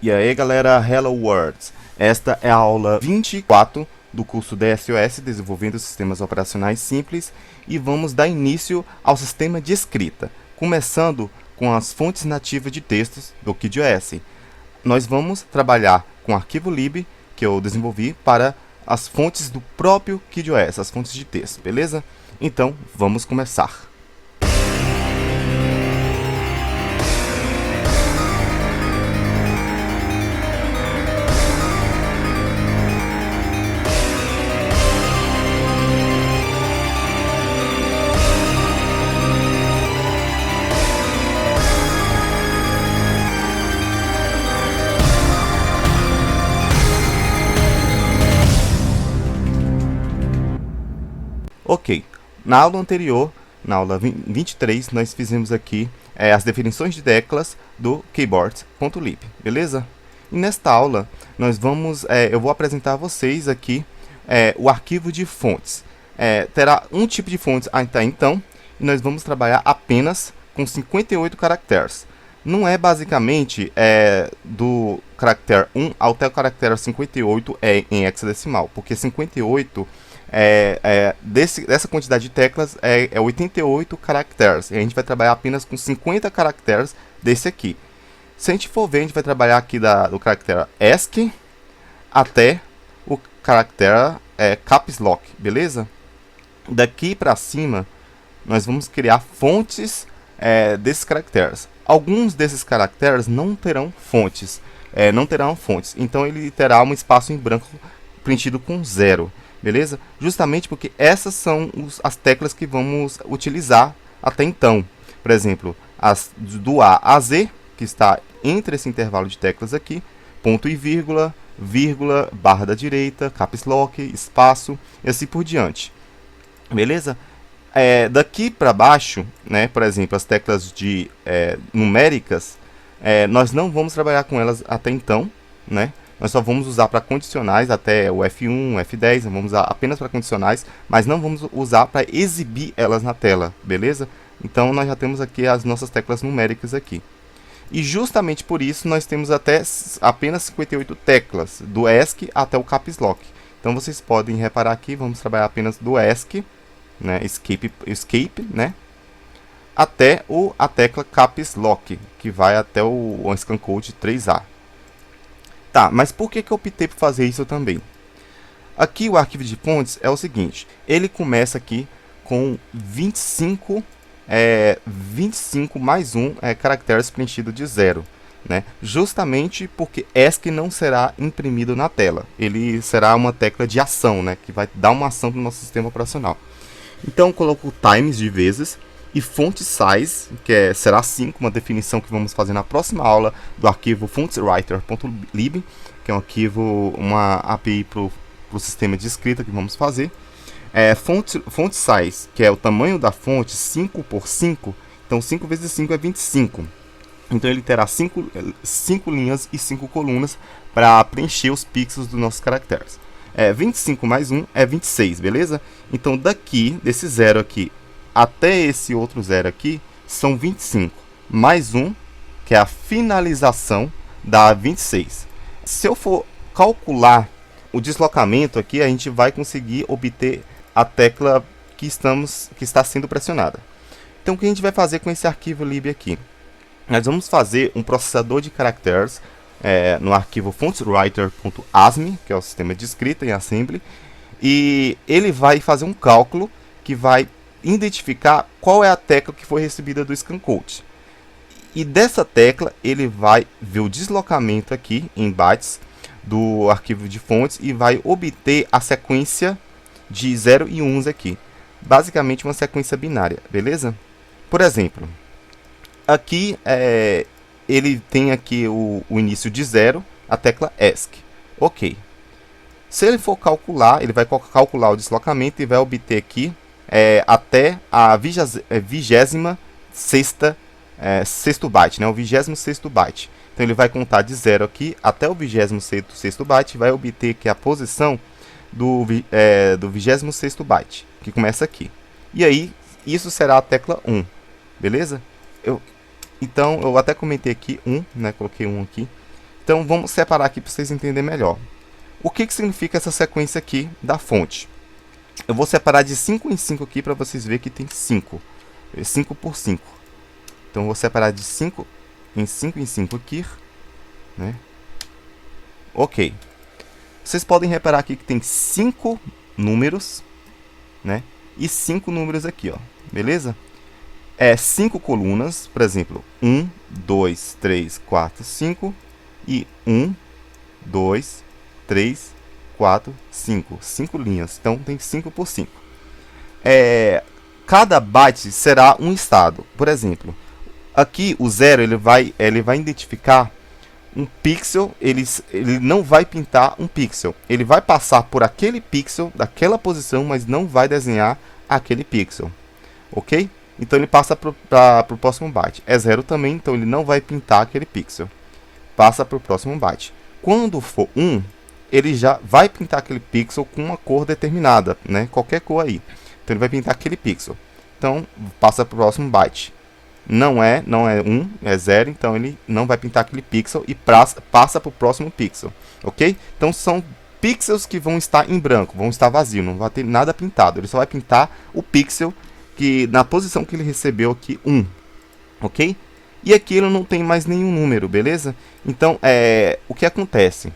E aí galera, Hello World! Esta é a aula 24 do curso DSOS, Desenvolvendo Sistemas Operacionais Simples, e vamos dar início ao sistema de escrita, começando com as fontes nativas de textos do KidiOS. Nós vamos trabalhar com o arquivo lib que eu desenvolvi para as fontes do próprio KidiOS, as fontes de texto, beleza? Então, vamos começar. Ok, na aula anterior, na aula 23, nós fizemos aqui as definições de teclas do keyboard.lib, beleza? E nesta aula, eu vou apresentar a vocês aqui o arquivo de fontes. Terá um tipo de fontes até então, e nós vamos trabalhar apenas com 58 caracteres. Não é basicamente do caractere 1 até o caractere 58 em hexadecimal, porque 58 dessa quantidade de teclas é 88 caracteres. E a gente vai trabalhar apenas com 50 caracteres desse aqui. Se a gente for ver, a gente vai trabalhar aqui do caractere ESC até o caractere Caps Lock, beleza? Daqui para cima, nós vamos criar fontes desses caracteres. Alguns desses caracteres não terão fontes. Então ele terá um espaço em branco preenchido com 0. Beleza? Justamente porque essas são as teclas que vamos utilizar até então. Por exemplo, as do A a Z, que está entre esse intervalo de teclas aqui, ponto e vírgula, vírgula, barra da direita, caps lock, espaço e assim por diante. Beleza? Daqui para baixo, né, por exemplo, as teclas numéricas, nós não vamos trabalhar com elas até então, né? Nós só vamos usar para condicionais até o F1, F10, vamos usar apenas para condicionais, mas não vamos usar para exibir elas na tela, beleza? Então nós já temos aqui as nossas teclas numéricas aqui. E justamente por isso nós temos apenas 58 teclas, do ESC até o Caps Lock. Então vocês podem reparar aqui, vamos trabalhar apenas do ESC, né, escape, né, até a tecla Caps Lock, que vai até o Scan Code 3A. Tá, mas por que eu optei por fazer isso também? Aqui o arquivo de fontes é o seguinte, ele começa aqui com 25 mais um caracteres preenchido de 0, né? Justamente porque ESC não será imprimido na tela, ele será uma tecla de ação, né? Que vai dar uma ação para o nosso sistema operacional. Então eu coloco times de vezes e font size, que será 5, uma definição que vamos fazer na próxima aula do arquivo fontswriter.lib, que é um arquivo, uma API para o sistema de escrita que vamos fazer. Font size, que é o tamanho da fonte, 5 por 5, então 5 vezes 5 é 25. Então ele terá 5 linhas e 5 colunas para preencher os pixels dos nossos caracteres. 25 mais 1 é 26, beleza? Então daqui, desse 0 aqui, até esse outro 0 aqui, são 25, mais 1, que é a finalização da 26. Se eu for calcular o deslocamento aqui, a gente vai conseguir obter a tecla que está sendo pressionada. Então, o que a gente vai fazer com esse arquivo lib aqui? Nós vamos fazer um processador de caracteres no arquivo fontswriter.asm, que é o sistema de escrita em assembly, e ele vai fazer um cálculo que vai identificar qual é a tecla que foi recebida do Scan Code. E dessa tecla ele vai ver o deslocamento aqui em bytes do arquivo de fontes e vai obter a sequência de 0 e 1 aqui. Basicamente uma sequência binária, beleza? Por exemplo, aqui ele tem aqui o início de 0, a tecla ESC. Ok. Se ele for calcular, ele vai calcular o deslocamento e vai obter aqui até a 26ª sexto byte, né, o 26º byte. Então ele vai contar de 0 aqui até o 26º byte e vai obter aqui a posição do 26º byte, que começa aqui. E aí, isso será a tecla 1, beleza? Então, eu até comentei aqui 1, né, coloquei 1 aqui. Então vamos separar aqui para vocês entenderem melhor. O que significa essa sequência aqui da fonte? Eu vou separar de 5 em 5 aqui para vocês verem que tem 5. 5 por 5. Então eu vou separar de 5 em 5 em 5 aqui, né? Ok. Vocês podem reparar aqui que tem 5 números, né? E 5 números aqui, ó. Beleza? 5 colunas, por exemplo, 1, 2, 3, 4, 5 e 1, 2, 3, 4, 5. 5 linhas. Então tem 5 por 5. Cada byte será um estado. Por exemplo, aqui o 0 ele vai identificar um pixel, ele não vai pintar um pixel. Ele vai passar por aquele pixel, daquela posição, mas não vai desenhar aquele pixel. Ok? Então ele passa para o próximo byte. 0 também, então ele não vai pintar aquele pixel. Passa para o próximo byte. Quando for 1, ele já vai pintar aquele pixel com uma cor determinada, né? Qualquer cor aí. Então ele vai pintar aquele pixel. Então passa para o próximo byte. Não é 1, é 0, então ele não vai pintar aquele pixel e passa para o próximo pixel, ok? Então são pixels que vão estar em branco, vão estar vazios, não vai ter nada pintado. Ele só vai pintar o pixel que na posição que ele recebeu aqui, 1, ok? E aqui ele não tem mais nenhum número, beleza? Então o que acontece?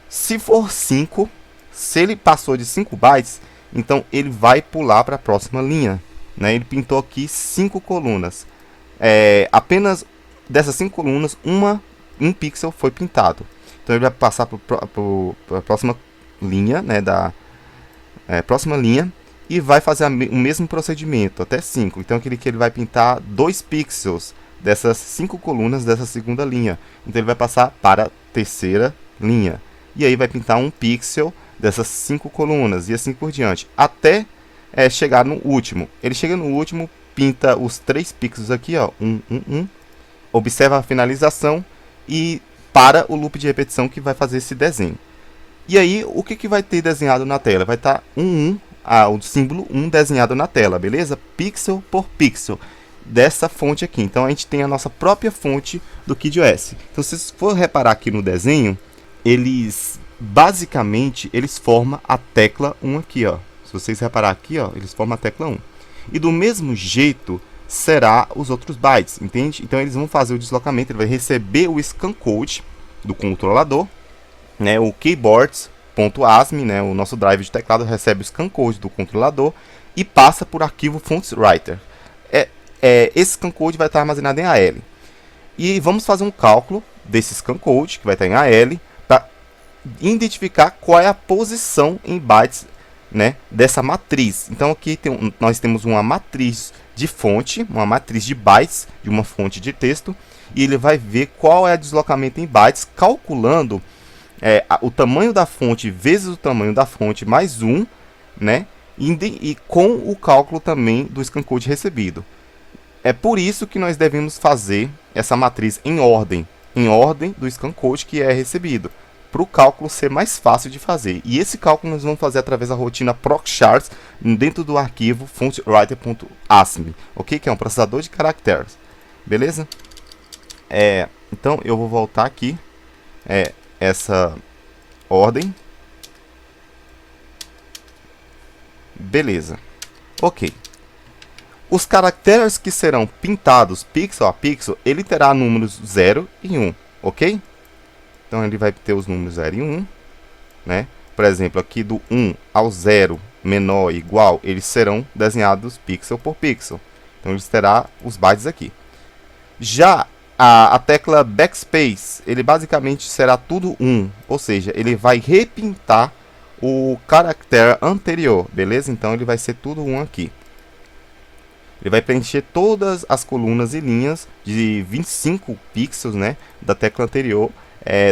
Se for 5, se ele passou de 5 bytes, então ele vai pular para a próxima linha, né? Ele pintou aqui 5 colunas. Apenas dessas 5 colunas, um pixel foi pintado. Então ele vai passar para a próxima linha, né, próxima linha, e vai fazer o mesmo procedimento até 5. Então aquele que ele vai pintar 2 pixels dessas 5 colunas dessa segunda linha. Então ele vai passar para a terceira linha. E aí vai pintar um pixel dessas 5 colunas e assim por diante, até chegar no último. Ele chega no último, pinta os 3 pixels aqui, ó, 1, 1, 1. Observa a finalização e para o loop de repetição que vai fazer esse desenho. E aí, o que vai ter desenhado na tela? Vai estar o símbolo 1 desenhado na tela, beleza? Pixel por pixel dessa fonte aqui. Então a gente tem a nossa própria fonte do KidOS. Então se vocês for reparar aqui no desenho, basicamente eles formam a tecla 1 aqui, ó. Se vocês reparar aqui, ó, eles formam a tecla 1. E do mesmo jeito será os outros bytes, entende? Então eles vão fazer o deslocamento, ele vai receber o scan code do controlador, né, o keyboards.asm, né, o nosso drive de teclado recebe o scan code do controlador e passa por arquivo fontswriter. Esse scan code vai estar armazenado em AL. E vamos fazer um cálculo desse scan code, que vai estar em AL, para identificar qual é a posição em bytes, né, dessa matriz. Então aqui nós temos uma matriz de fonte, uma matriz de bytes de uma fonte de texto, e ele vai ver qual é o deslocamento em bytes, calculando o tamanho da fonte vezes o tamanho da fonte mais 1, né, e com o cálculo também do scan code recebido. É por isso que nós devemos fazer essa matriz em ordem do scan code que é recebido, para o cálculo ser mais fácil de fazer. E esse cálculo nós vamos fazer através da rotina procchars dentro do arquivo fontswriter.asm, ok? Que é um processador de caracteres, beleza? Então eu vou voltar aqui essa ordem, beleza? Ok. Os caracteres que serão pintados pixel a pixel, ele terá números 0 e 1, ok? Então ele vai ter os números 0 e 1, né? Por exemplo, aqui do 1 ao 0, menor e igual, eles serão desenhados pixel por pixel. Então eles terão os bytes aqui. Já a tecla backspace, ele basicamente será tudo 1, ou seja, ele vai repintar o caractere anterior, beleza? Então ele vai ser tudo 1 aqui. Ele vai preencher todas as colunas e linhas de 25 pixels, né, da tecla anterior,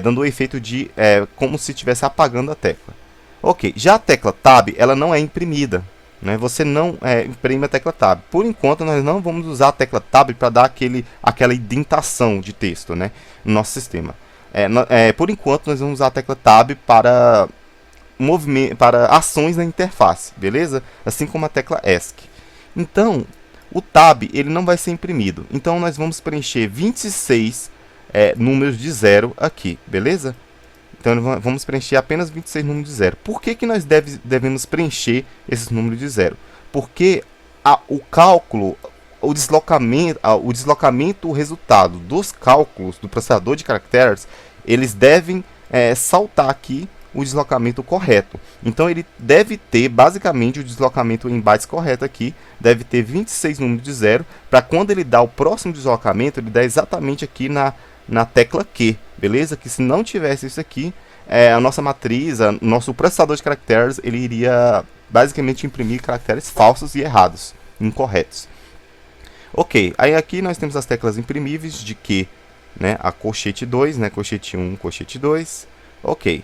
dando o efeito de como se estivesse apagando a tecla. Ok, já a tecla Tab, ela não é imprimida, né? Você não imprime a tecla Tab. Por enquanto, nós não vamos usar a tecla Tab para dar aquela indentação de texto, né, no nosso sistema. Por enquanto, nós vamos usar a tecla Tab para ações na interface, beleza? Assim como a tecla ESC. Então, o Tab ele não vai ser imprimido. Então, nós vamos preencher 26 números de 0 aqui, beleza? Então vamos preencher apenas 26 números de 0. Por que nós devemos preencher esses números de 0? Porque o cálculo, o deslocamento, o resultado dos cálculos do processador de caracteres, eles devem saltar aqui o deslocamento correto. Então ele deve ter basicamente o deslocamento em bytes correto aqui, deve ter 26 números de 0, para quando ele dá o próximo deslocamento, ele dá exatamente aqui na tecla Q, beleza? Que se não tivesse isso aqui, a nossa matriz, nosso processador de caracteres, ele iria basicamente imprimir caracteres falsos e errados, incorretos. Ok, aí aqui nós temos as teclas imprimíveis de Q, né? A colchete 2, né? Colchete 1, colchete 2, ok.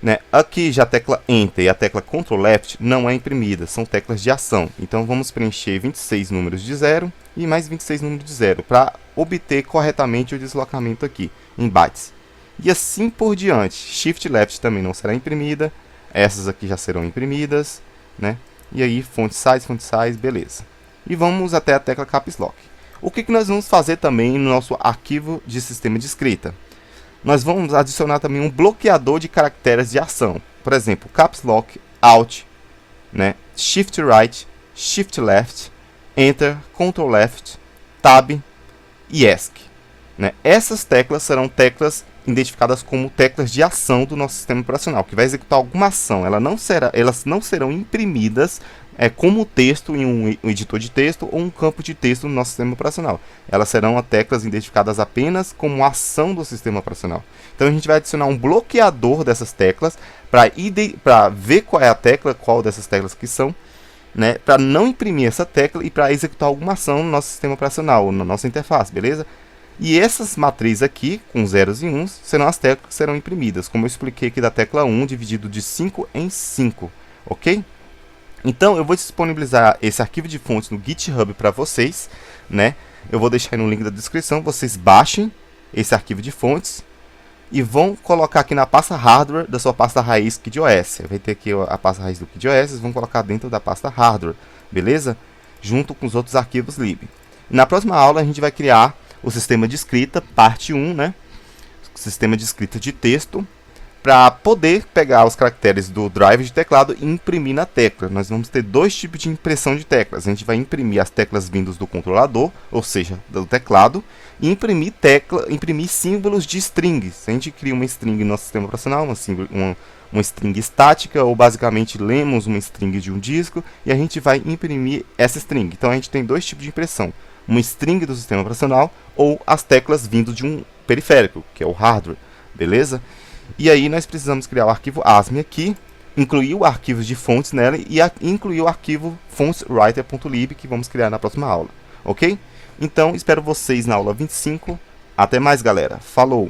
Né? Aqui já a tecla Enter e a tecla Ctrl Left não é imprimida, são teclas de ação. Então vamos preencher 26 números de 0 e mais 26 números de 0 para obter corretamente o deslocamento aqui em bytes. E assim por diante. Shift Left também não será imprimida, essas aqui já serão imprimidas, né? E aí font size, beleza. E vamos até a tecla Caps Lock. O que nós vamos fazer também no nosso arquivo de sistema de escrita? Nós vamos adicionar também um bloqueador de caracteres de ação. Por exemplo, Caps Lock, Alt, né? Shift Right, Shift Left, Enter, Ctrl Left, Tab e ESC. Né? Essas teclas serão teclas identificadas como teclas de ação do nosso sistema operacional, que vai executar alguma ação. Elas não serão imprimidas como texto em um editor de texto ou um campo de texto no nosso sistema operacional. Elas serão teclas identificadas apenas como ação do sistema operacional. Então a gente vai adicionar um bloqueador dessas teclas para ver qual é a tecla, qual dessas teclas que são, né, para não imprimir essa tecla e para executar alguma ação no nosso sistema operacional, na nossa interface, beleza? E essas matrizes aqui, com zeros e uns, serão as teclas que serão imprimidas, como eu expliquei aqui da tecla 1, dividido de 5 em 5, ok? Então, eu vou disponibilizar esse arquivo de fontes no GitHub para vocês, né? Eu vou deixar aí no link da descrição, vocês baixem esse arquivo de fontes e vão colocar aqui na pasta hardware da sua pasta raiz KidOS. Vai ter aqui a pasta raiz do KidOS, vocês vão colocar dentro da pasta hardware, beleza? Junto com os outros arquivos lib. Na próxima aula, a gente vai criar o sistema de escrita, parte 1, né? Sistema de escrita de texto, para poder pegar os caracteres do drive de teclado e imprimir na tecla. Nós vamos ter dois tipos de impressão de teclas. A gente vai imprimir as teclas vindas do controlador, ou seja, do teclado, e imprimir símbolos de strings. A gente cria uma string no nosso sistema operacional, uma string estática, ou basicamente lemos uma string de um disco, e a gente vai imprimir essa string. Então a gente tem dois tipos de impressão. Uma string do sistema operacional ou as teclas vindo de um periférico, que é o hardware, beleza? E aí nós precisamos criar o arquivo ASME aqui, incluir o arquivo de fontes nela e incluir o arquivo fontswriter.lib que vamos criar na próxima aula, ok? Então, espero vocês na aula 25. Até mais, galera. Falou!